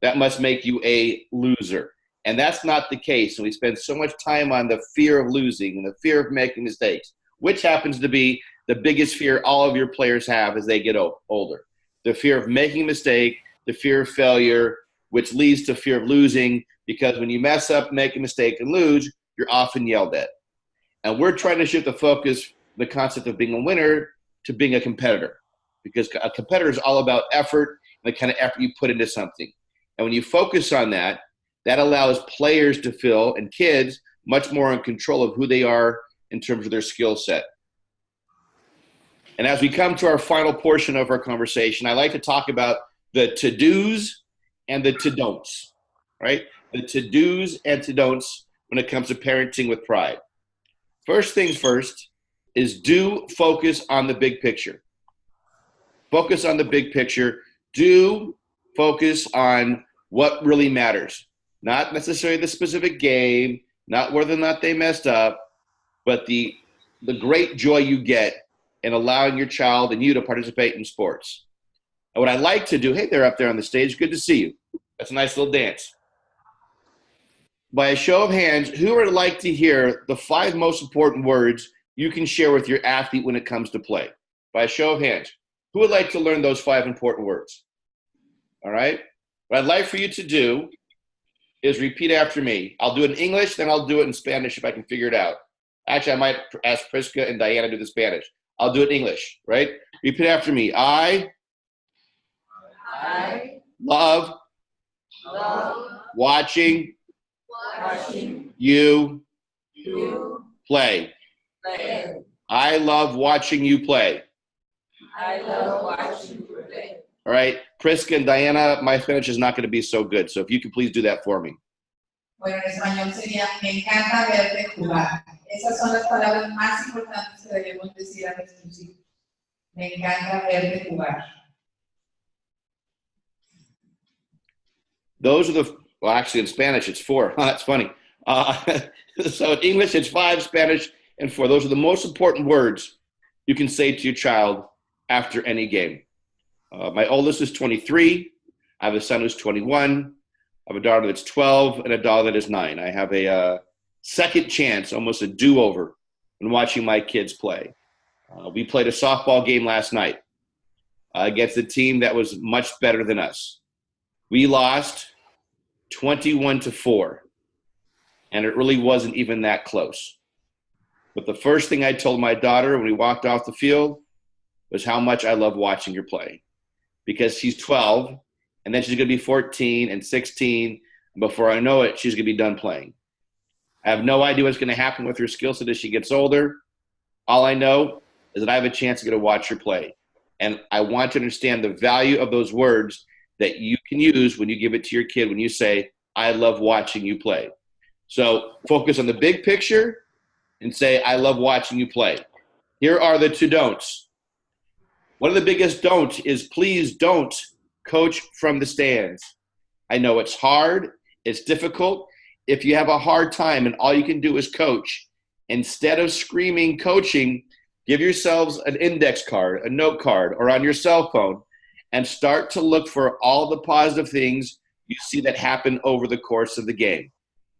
that must make you a loser. And that's not the case. And we spend so much time on the fear of losing and the fear of making mistakes, which happens to be the biggest fear all of your players have as they get older. The fear of making a mistake, the fear of failure, which leads to fear of losing, because when you mess up, make a mistake, and lose, you're often yelled at. And we're trying to shift the focus, the concept of being a winner, to being a competitor, because a competitor is all about effort and the kind of effort you put into something. And when you focus on that, that allows players to feel, and kids, much more in control of who they are in terms of their skill set. And as we come to our final portion of our conversation, I like to talk about the to-dos and the to-don'ts, right? The to-dos and to-don'ts when it comes to parenting with pride. First things first is do focus on the big picture. Focus on the big picture. Do focus on what really matters. Not necessarily the specific game, not whether or not they messed up, but the great joy you get in allowing your child and you to participate in sports. And what I like to do, hey, they're up there on the stage. Good to see you. That's a nice little dance. By a show of hands, who would like to hear the 5 most important words you can share with your athlete when it comes to play? By a show of hands, who would like to learn those 5 important words? All right? What I'd like for you to do is repeat after me. I'll do it in English, then I'll do it in Spanish if I can figure it out. Actually, I might ask Priska and Diana to do the Spanish. I'll do it in English, right? Repeat after me. I love watching you play. I love watching you play. All right, Priska and Diana, my Spanish is not going to be so good, so if you could please do that for me. Bueno, en español sería, me encanta verte jugar. Esas son las palabras más importantes que debemos decir a nuestros hijos. Me encanta verte jugar. Those are well, actually in Spanish it's 4. That's funny. So in English it's 5, Spanish and 4. Those are the most important words you can say to your child after any game. My oldest is 23. I have a son who's 21. I have a daughter that's 12 and a daughter that is 9. I have a second chance, almost a do-over, when watching my kids play. We played a softball game last night against a team that was much better than us. We lost 21-4, and it really wasn't even that close. But the first thing I told my daughter when we walked off the field was how much I love watching her play, because she's 12, and then she's going to be 14 and 16. And before I know it, she's going to be done playing. I have no idea what's going to happen with her skill set as she gets older. All I know is that I have a chance to get to watch her play. And I want to understand the value of those words that you can use when you give it to your kid, when you say, I love watching you play. So focus on the big picture and say, I love watching you play. Here are the 2 don'ts. One of the biggest don'ts is please don't coach from the stands. I know it's hard, it's difficult. If you have a hard time and all you can do is coach, instead of screaming coaching, give yourselves an index card, a note card, or on your cell phone, and start to look for all the positive things you see that happen over the course of the game.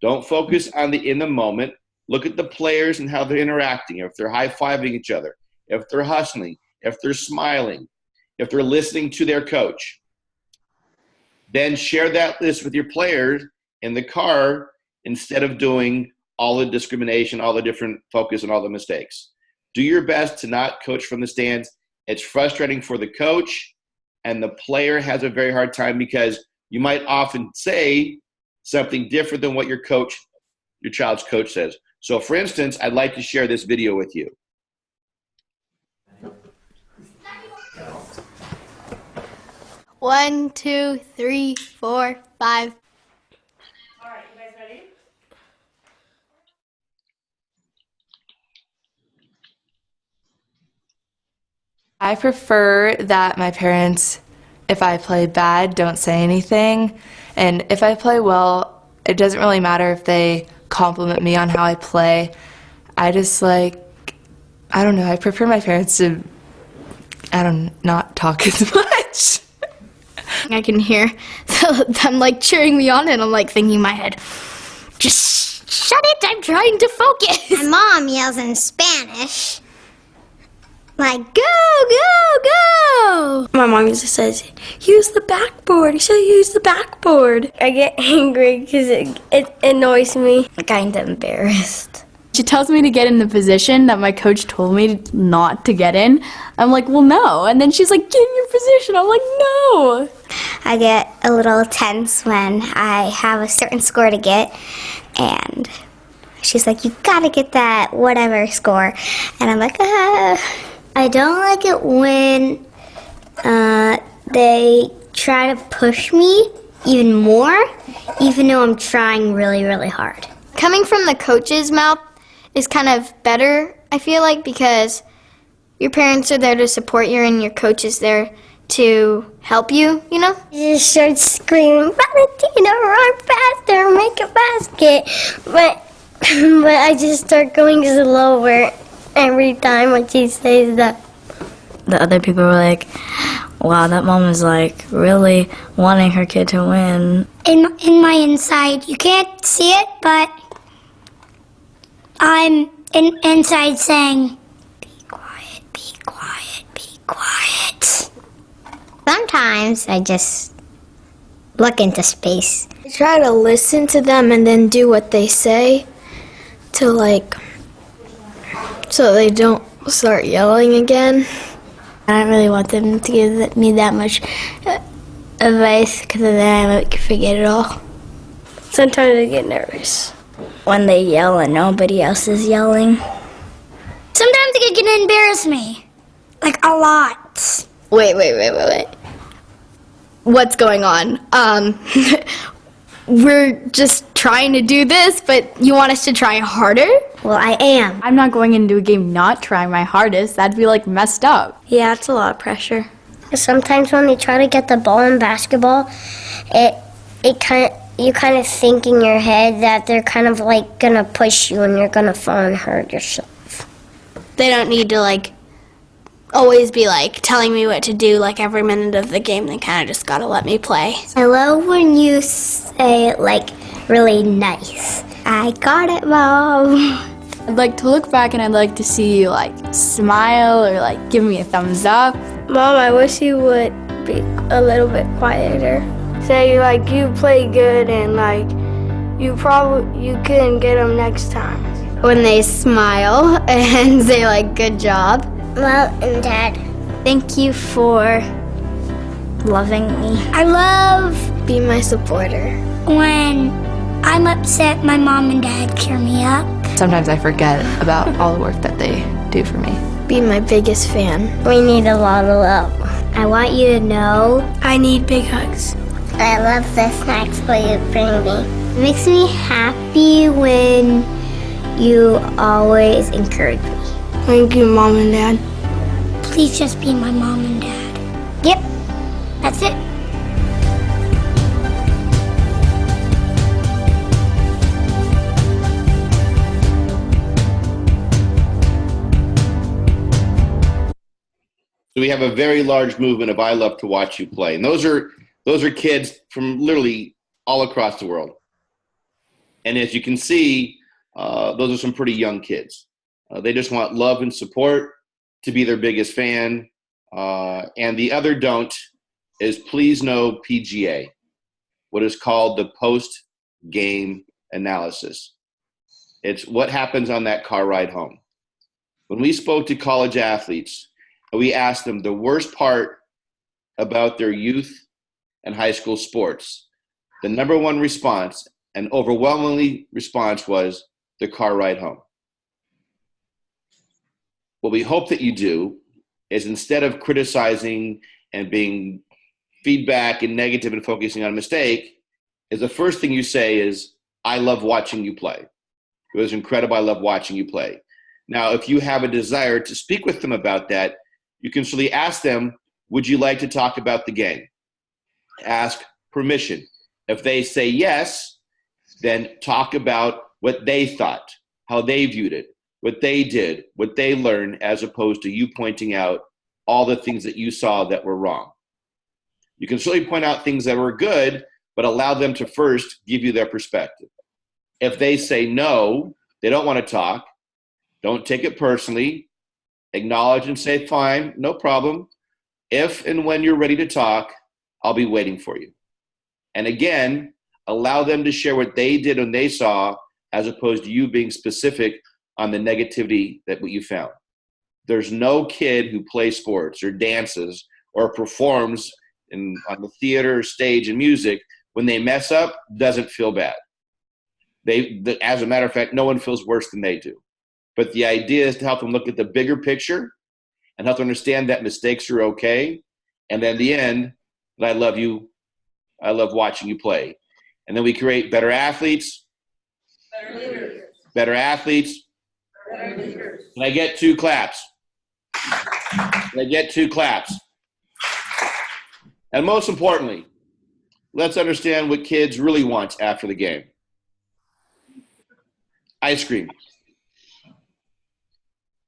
Don't focus on the in the moment. Look at the players and how they're interacting, if they're high-fiving each other, if they're hustling, if they're smiling, if they're listening to their coach. Then share that list with your players in the car instead of doing all the discrimination, all the different focus, and all the mistakes. Do your best to not coach from the stands. It's frustrating for the coach, and the player has a very hard time because you might often say something different than what your child's coach says. So for instance, I'd like to share this video with you. 1, 2, 3, 4, 5. All right, you guys ready? I prefer that my parents, if I play bad, don't say anything. And if I play well, it doesn't really matter if they compliment me on how I play. I just I don't know, I prefer my parents to, not talk as much. I can hear them like cheering me on, and I'm like thinking in my head, just shut it, I'm trying to focus. My mom yells in Spanish, like, go, go, go. My mom usually says, use the backboard. You should use the backboard. I get angry because it annoys me. I'm kind of embarrassed. She tells me to get in the position that my coach told me not to get in. I'm like, well, no. And then she's like, get in your position. I'm like, no. I get a little tense when I have a certain score to get, and she's like, you gotta get that whatever score. And I'm like, I don't like it when they try to push me even more, even though I'm trying really, really hard. Coming from the coach's mouth is kind of better, I feel like, because your parents are there to support you and your coach is there to help you, you know? You just start screaming, Valentina, run faster, make a basket. But I just start going slower every time when she says that. The other people were like, wow, that mom is like really wanting her kid to win. In my inside, you can't see it, but I'm inside saying, be quiet, be quiet, be quiet. Sometimes I just look into space. I try to listen to them and then do what they say to so they don't start yelling again. I don't really want them to give me that much advice because then I might forget it all. Sometimes I get nervous when they yell and nobody else is yelling. Sometimes it can embarrass me, like a lot. Wait. What's going on? We're just trying to do this, but you want us to try harder? Well, I am. I'm not going into a game not trying my hardest. That'd be like messed up. Yeah, it's a lot of pressure. Sometimes when they try to get the ball in basketball, you kind of think in your head that they're kind of like gonna push you and you're gonna fall and hurt yourself. They don't need to always be telling me what to do every minute of the game. They kind of just gotta let me play. I love when you say it really nice. I got it, Mom. I'd like to look back and I'd like to see you smile or give me a thumbs up. Mom, I wish you would be a little bit quieter. Say you play good and you couldn't get them next time. When they smile and say good job. Mom and Dad, Thank you for loving me. I love Be my supporter. when I'm upset, my mom and dad cheer me up. Sometimes I forget about all the work that they do for me. Be my biggest fan. We need a lot of love. I want you to know I need big hugs. I love the snacks that you bring me. It makes me happy when you always encourage me. Thank you, Mom and Dad. Please just be my mom and dad. Yep, that's it. So we have a very large movement of I love to watch you play. And those are kids from literally all across the world. And as you can see, those are some pretty young kids. They just want love and support, to be their biggest fan. And the other don't is please no PGA, what is called the post-game analysis. It's what happens on that car ride home. When we spoke to college athletes, we asked them the worst part about their youth and high school sports. The number one response, and overwhelmingly response, was the car ride home. What we hope that you do is, instead of criticizing and being feedback and negative and focusing on a mistake, is the first thing you say is, I love watching you play. It was incredible. I love watching you play. Now, if you have a desire to speak with them about that, you can simply ask them, would you like to talk about the game? Ask permission. If they say yes, then talk about what they thought, how they viewed it, what they did, what they learned, as opposed to you pointing out all the things that you saw that were wrong. You can certainly point out things that were good, but allow them to first give you their perspective. If they say no, they don't want to talk, don't take it personally. Acknowledge and say, fine, no problem. If and when you're ready to talk, I'll be waiting for you. And again, allow them to share what they did and they saw, as opposed to you being specific on the negativity that what you found. There's no kid who plays sports or dances or performs on the theater, stage, and music, when they mess up, doesn't feel bad. As a matter of fact, no one feels worse than they do. But the idea is to help them look at the bigger picture and help them understand that mistakes are okay. And then in the end, that I love you, I love watching you play. And then we create better athletes, Better leaders. better athletes. Better leaders. Can I get 2 claps? Can I get 2 claps? And most importantly, let's understand what kids really want after the game. Ice cream.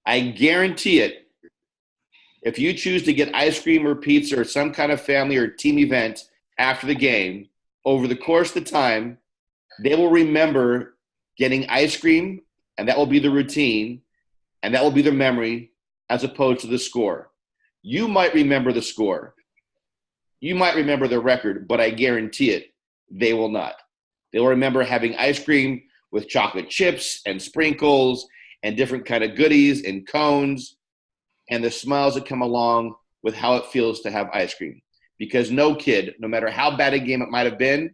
I guarantee it, if you choose to get ice cream or pizza or some kind of family or team event after the game, over the course of the time, they will remember getting ice cream, and that will be the routine, and that will be their memory, as opposed to the score. You might remember the score. You might remember the record, but I guarantee it, they will not. They will remember having ice cream with chocolate chips and sprinkles and different kind of goodies and cones, and the smiles that come along with how it feels to have ice cream. Because no kid, no matter how bad a game it might have been,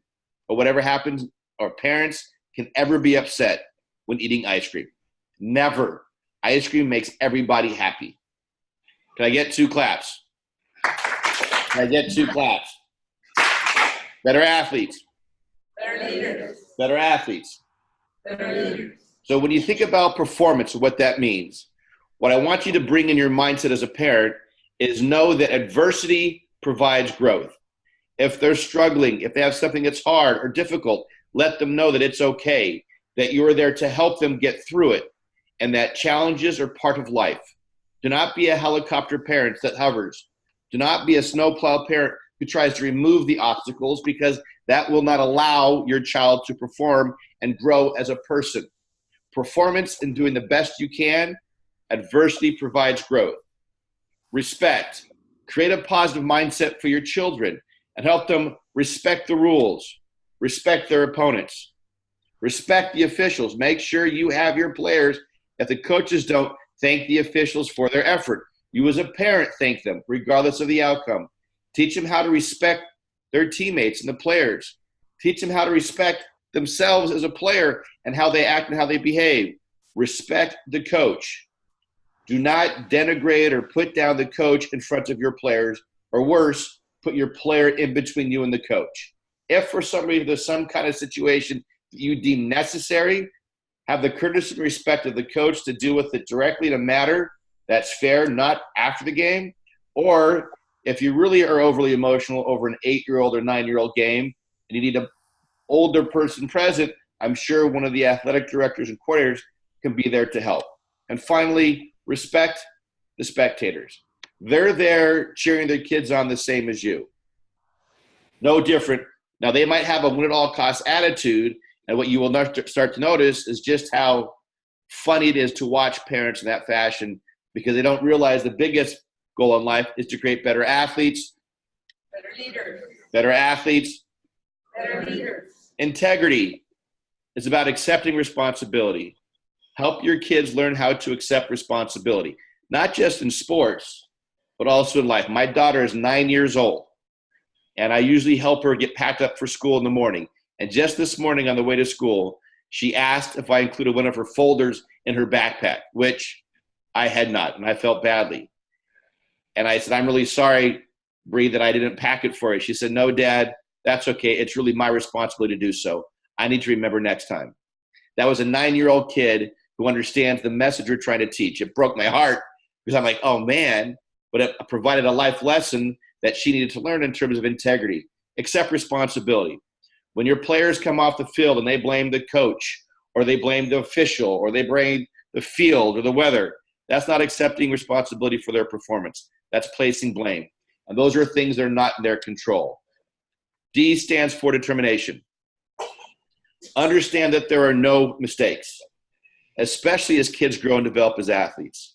or whatever happens, or parents can ever be upset when eating ice cream. Never. Ice cream makes everybody happy. Can I get 2 claps? Can I get 2 claps? Better athletes. Better leaders. Better athletes. Better leaders. So when you think about performance, what that means, what I want you to bring in your mindset as a parent is know that adversity provides growth. If they're struggling, if they have something that's hard or difficult, let them know that it's okay, that you're there to help them get through it, and that challenges are part of life. Do not be a helicopter parent that hovers. Do not be a snowplow parent who tries to remove the obstacles, because that will not allow your child to perform and grow as a person. Performance and doing the best you can, adversity provides growth. Respect. Create a positive mindset for your children and help them respect the rules, respect their opponents, respect the officials. Make sure you have your players, if the coaches don't, thank the officials for their effort. You as a parent thank them regardless of the outcome. Teach them how to respect their teammates and the players. Teach them how to respect themselves as a player and how they act and how they behave. Respect the coach. Do not denigrate or put down the coach in front of your players, or worse, put your player in between you and the coach. If for some reason there's some kind of situation that you deem necessary, have the courtesy and respect of the coach to deal with it directly in a matter that's fair, not after the game. Or if you really are overly emotional over an 8-year-old or 9-year-old game and you need an older person present, I'm sure one of the athletic directors and coordinators can be there to help. And finally, respect the spectators. They're there cheering their kids on the same as you. No different. Now, they might have a win-at-all-costs attitude, and what you will start to notice is just how funny it is to watch parents in that fashion, because they don't realize the biggest goal in life is to create better athletes, Better leaders. better athletes. Better leaders. Integrity is about accepting responsibility. Help your kids learn how to accept responsibility, not just in sports, but also in life. My daughter is 9 years old, and I usually help her get packed up for school in the morning. And just this morning on the way to school, she asked if I included one of her folders in her backpack, which I had not, and I felt badly. And I said, I'm really sorry, Bree, that I didn't pack it for you. She said, no, Dad, that's okay. It's really my responsibility to do so. I need to remember next time. That was a 9-year-old kid who understands the message we're trying to teach. It broke my heart because I'm like, oh, man. But it provided a life lesson that she needed to learn in terms of integrity. Accept responsibility. When your players come off the field and they blame the coach, or they blame the official, or they blame the field or the weather, that's not accepting responsibility for their performance. That's placing blame. And those are things that are not in their control. D stands for determination. Understand that there are no mistakes, especially as kids grow and develop as athletes.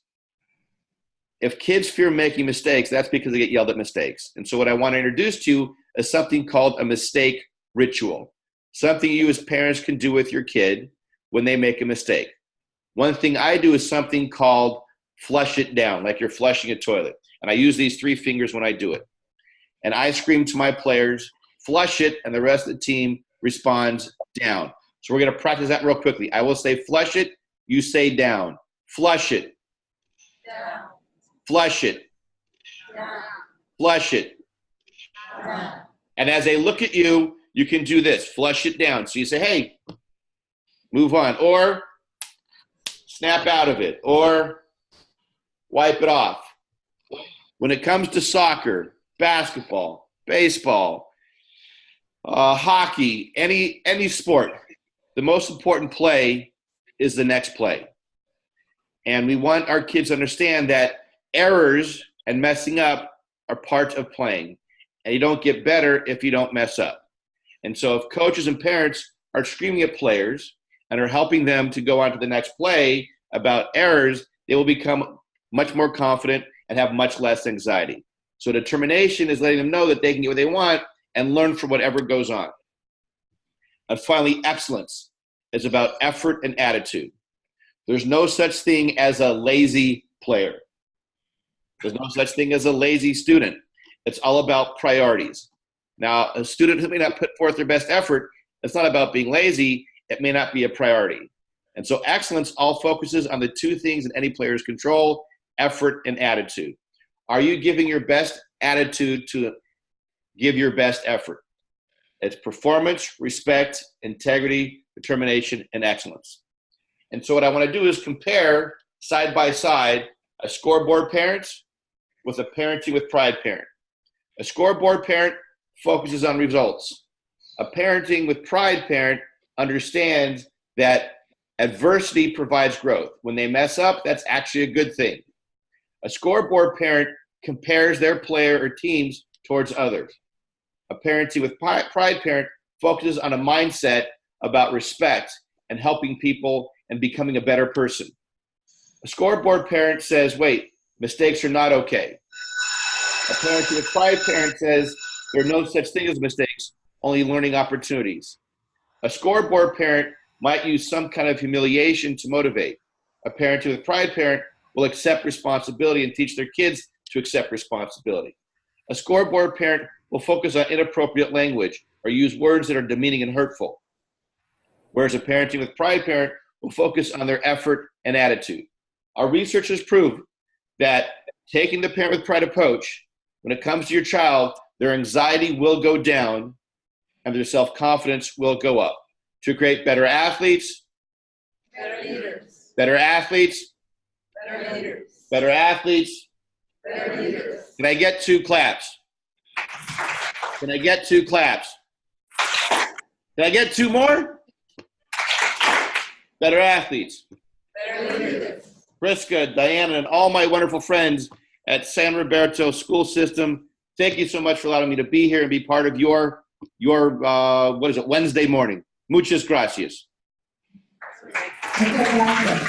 If kids fear making mistakes, that's because they get yelled at mistakes. And so what I want to introduce to you is something called a mistake ritual, something you as parents can do with your kid when they make a mistake. One thing I do is something called flush it down, like you're flushing a toilet. And I use these 3 fingers when I do it. And I scream to my players, flush it, and the rest of the team responds down. So we're going to practice that real quickly. I will say flush it, you say down. Flush it. Down. Flush it. Down. Flush it. Down. And as they look at you, you can do this, flush it down. So you say, hey, move on, or snap out of it, or wipe it off. When it comes to soccer, basketball, baseball, hockey, any sport, the most important play is the next play. And we want our kids to understand that errors and messing up are part of playing. And you don't get better if you don't mess up. And so if coaches and parents are screaming at players and are helping them to go on to the next play about errors, they will become much more confident and have much less anxiety. So determination is letting them know that they can get what they want and learn from whatever goes on. And finally, excellence is about effort and attitude. There's no such thing as a lazy player. There's no such thing as a lazy student. It's all about priorities. Now, a student who may not put forth their best effort, it's not about being lazy. It may not be a priority. And so excellence all focuses on the 2 things in any player's control, effort and attitude. Are you giving your best attitude to give your best effort? It's performance, respect, integrity, determination, and excellence. And so what I want to do is compare side by side a scoreboard parent with a parenting with pride parent. A scoreboard parent focuses on results. A parenting with pride parent understands that adversity provides growth. When they mess up, that's actually a good thing. A scoreboard parent compares their player or teams towards others. A parenting with pride parent focuses on a mindset about respect and helping people and becoming a better person. A scoreboard parent says, wait, mistakes are not okay. A parenting with pride parent says, there are no such thing as mistakes, only learning opportunities. A scoreboard parent might use some kind of humiliation to motivate. A parenting with pride parent will accept responsibility and teach their kids to accept responsibility. A scoreboard parent will focus on inappropriate language or use words that are demeaning and hurtful. Whereas a parenting with pride parent will focus on their effort and attitude. Our researchers prove that taking the parent with pride approach, when it comes to your child, their anxiety will go down and their self-confidence will go up. To create better athletes, Better leaders. better athletes, Better leaders. better athletes. Better leaders. Can I get 2 claps? Can I get 2 claps? Can I get 2 more? Better athletes. Better leaders. Priska, Diana, and all my wonderful friends at San Roberto School System, thank you so much for allowing me to be here and be part of your what is it, Wednesday morning. Muchas gracias. Muchas gracias.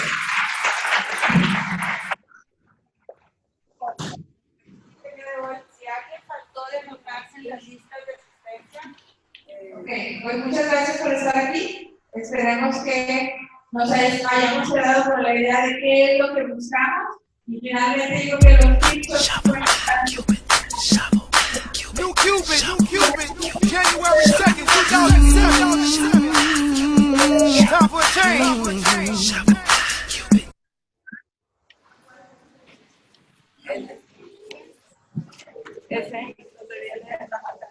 Si alguien faltó de anotarse en las listas de asistencia, Ok, pues muchas gracias por estar aquí. Esperemos que nos hayamos quedado con la idea de qué es lo que buscamos y finalmente digo que los chicos pueden estar. New Cupid, January 2nd, 2007. Time for a change. ese, no te viene de la mata.